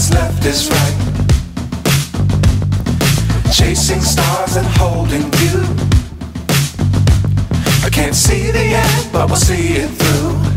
what's left is right. Chasing stars and holding you. I can't see the end, but we'll see it through.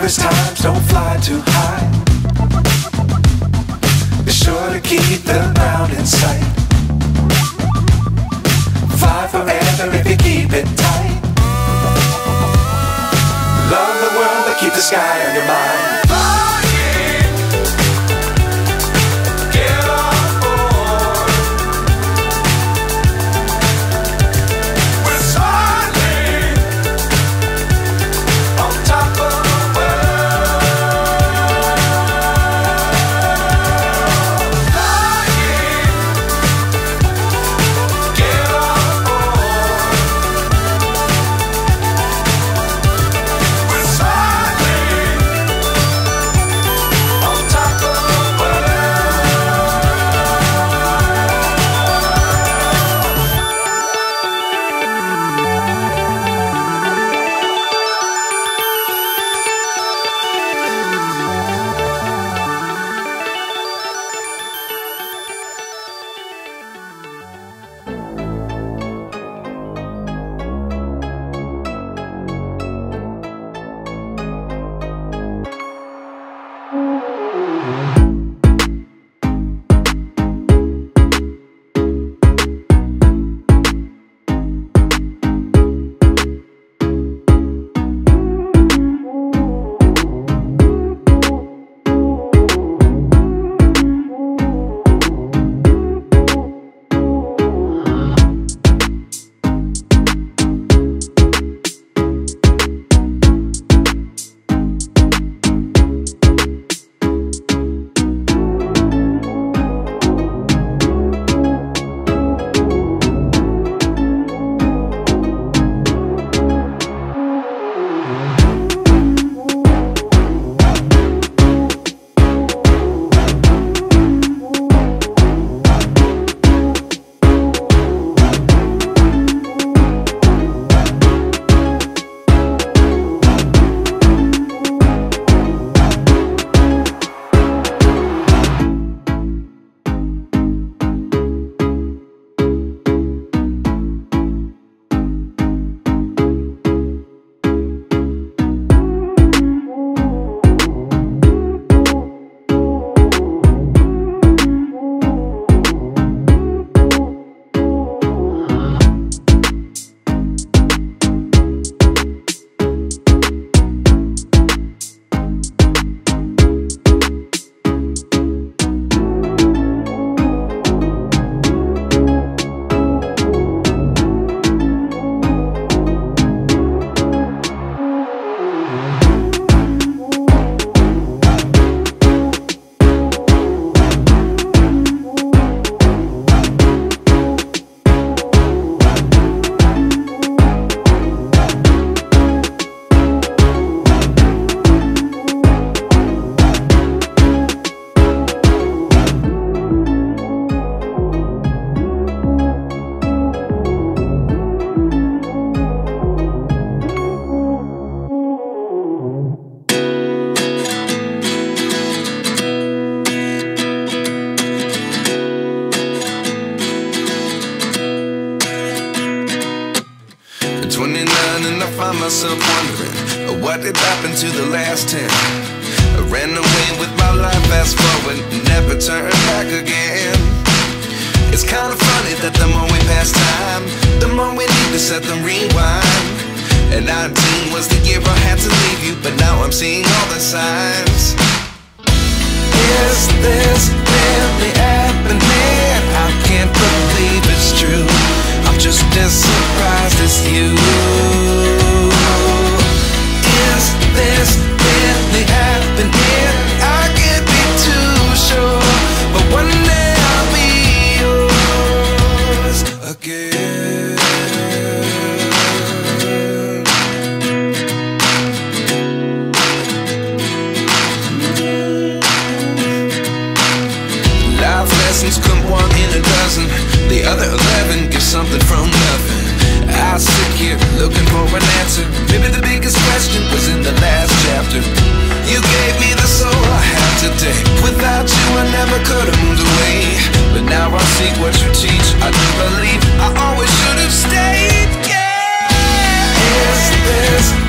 Times don't fly too high. Be sure to keep the ground in sight. Fly forever if you keep it tight. Love the world but keep the sky on your mind. find myself wondering, what did happen to the last 10? I ran away with my life, fast forward, never turn back again. It's kind of funny that the more we pass time, the more we need to set them rewind. And 19 was the year I had to leave you, but now I'm seeing all the signs. Is this really happening? I can't believe it's true. I'm just as surprised as you. Is this really happening? I can't be too sure, but one day I'll be yours. The other 11 give something from nothing. I sit here looking for an answer. Maybe the biggest question was in the last chapter. You gave me the soul I have today. Without you I never could have moved away. But now I see what you teach. I do believe I always should have stayed. Yeah. Is this